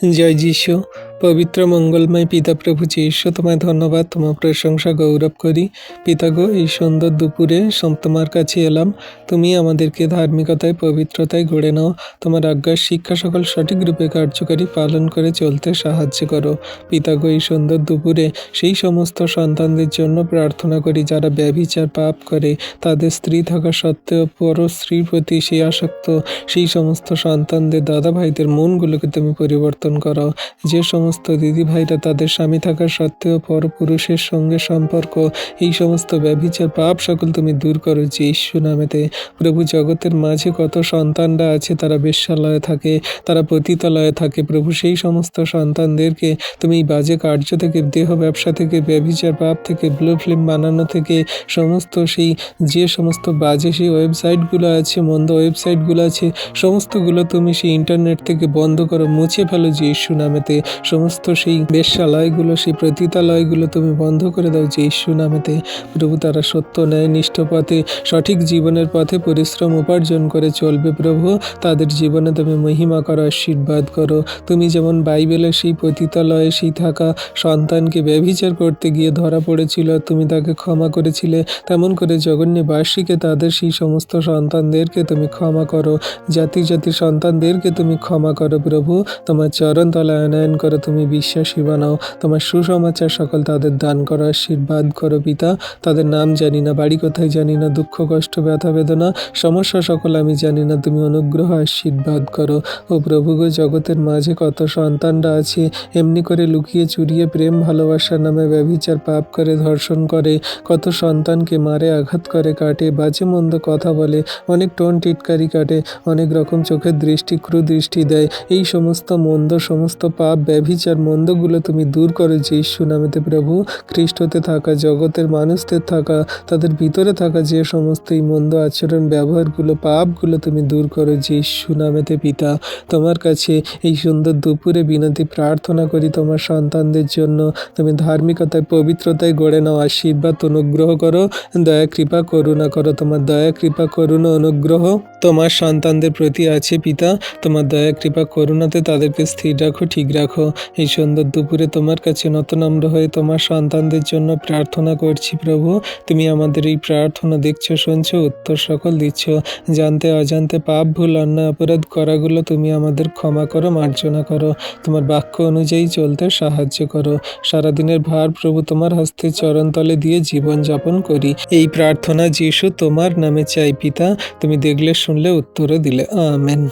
জয় যিশু। পবিত্র মঙ্গলময় পিতা প্রভু যীশু, তোমায় ধন্যবাদ, তোমার প্রশংসা গৌরব করি। পিতা গো, এই সুন্দর দুপুরে তোমার কাছে এলাম। তুমি আমাদেরকে ধার্মিকতায় পবিত্রতায় গড়ে নাও। তোমার আজ্ঞার শিক্ষা সকল সঠিক রূপে কার্যকারী পালন করে চলতে সাহায্য করো। পিতা গো, এই সুন্দর দুপুরে সেই সমস্ত সন্তানদের জন্য প্রার্থনা করি যারা ব্যভিচার পাপ করে, তাদের স্ত্রী থাকা সত্ত্বেও পর স্ত্রীর প্রতি সেই আসক্ত সেই সমস্ত সন্তানদের দাদা ভাইদের মনগুলোকে তুমি পরিবর্তন করো। যে সমস্ত দিদি ভাইরা তাদের স্বামী থাকা সত্ত্বেও পরপুরুষের সঙ্গে সম্পর্ক, এই সমস্ত ব্যভিচার পাপ সকল তুমি দূর করো যীশু নামেতে। প্রভু, জগতের মাঝে কত সন্তানরা আছে তারা বেশ্যালয়ে থাকে, তারা পতিতালয়ে থাকে। প্রভু, সেই সমস্ত সন্তানদেরকে তুমি এই বাজে কার্য থেকে, দেহ ব্যবসা থেকে, ব্যভিচার পাপ থেকে, ব্লু ফিল্ম বানানো থেকে, সমস্ত সেই যে সমস্ত বাজে সেই ওয়েবসাইটগুলো আছে, মন্দ ওয়েবসাইটগুলো আছে, সমস্তগুলো তুমি সেই ইন্টারনেট থেকে বন্ধ করো, মুছে ফেলো যীশু নামেতে। সমস্ত সেই বেশ্যালয়গুলো, সেই পতিতালয়গুলো তুমি বন্ধ করে দাও যীশু নামেতে। প্রভু, তারা সত্য ন্যায় নিষ্ঠ পথে, সঠিক জীবনের পথে পরিশ্রম উপার্জন করে চলবে। প্রভু, তাদের জীবনে তুমি মহিমা করো, আশীর্বাদ করো। তুমি যেমন বাইবেলের সেই পতিতালয়ে সেই থাকা সন্তানকে ব্যভিচার করতে গিয়ে ধরা পড়েছিল, তুমি তাকে ক্ষমা করেছিলে, তেমন করে জগন্যবাসীকে তাদের সেই সমস্ত সন্তানদেরকে তুমি ক্ষমা করো। জাতি জাতির সন্তানদেরকে তুমি ক্ষমা করো। প্রভু, তোমার চরণ তলায় আনয়ন করো, তুমি বিশ্বাসী বানাও। তোমার সুসমাচার সকল তাদের দান করো, আশীর্বাদ করো পিতা। তাদের নাম জানি না, বাড়ি কোথায় জানি না, দুঃখ কষ্ট ব্যথা বেদনা সমস্যা সকল আমি জানি না, তুমি অনুগ্রহ আশীর্বাদ করো। ও প্রভু গো, জগতের মাঝে কত সন্তানরা আছে এমনি করে লুকিয়ে চুরিয়ে প্রেম ভালোবাসার নামে ব্যভিচার পাপ করে, ধর্ষণ করে, কত সন্তানকে মারে, আঘাত করে, কাটে, বাজে মন্দ কথা বলে, অনেক টোন টিটকারি কাটে, অনেক রকম চোখের দৃষ্টি ক্রুদৃষ্টি দেয়। এই সমস্ত মন্দ, সমস্ত পাপ ব্যভিচার মন্দগুলো তুমি দূর করো যীশু নামেতে। প্রভু, খ্রিস্টতে থাকা, জগতের মানুষদের থাকা, তাদের ভিতরে থাকা যে সমস্ত এই মন্দ আচরণ ব্যবহারগুলো, পাপগুলো তুমি দূর করো যীশু নামেতে। পিতা, তোমার কাছে এই সুন্দর দুপুরে বিনতি প্রার্থনা করি তোমার সন্তানদের জন্য। তুমি ধার্মিকতায় পবিত্রতায় গড়ে নাও, আশীর্বাদ অনুগ্রহ করো, দয়া কৃপা করুণা করো। তোমার দয়া কৃপা করুণা অনুগ্রহ তোমার সন্তানদের প্রতি আছে পিতা। তোমার দয়া কৃপা করুণাতে তাদেরকে স্থির রাখো, ঠিক রাখো। এই সুন্দর দুপুরে তোমার কাছে নতনম্র হয়ে তোমার সন্তানদের জন্য প্রার্থনা করছি। প্রভু, তুমি আমাদের এই প্রার্থনা দেখছো, শুনছো, উত্তর সকল দিচ্ছ। জানতে অজান্তে পাপ ভুল অন্যায় অপরাধ করাগুলো তুমি আমাদের ক্ষমা করো, মার্জনা করো। তোমার বাক্য অনুযায়ী চলতে সাহায্য করো। সারাদিনের ভার প্রভু তোমার হস্তে চরণতলে দিয়ে জীবন যাপন করি। এই প্রার্থনা যীশু তোমার নামে চাই পিতা। তুমি দেখলে, শুনলে, উত্তরও দিলে। আমেন।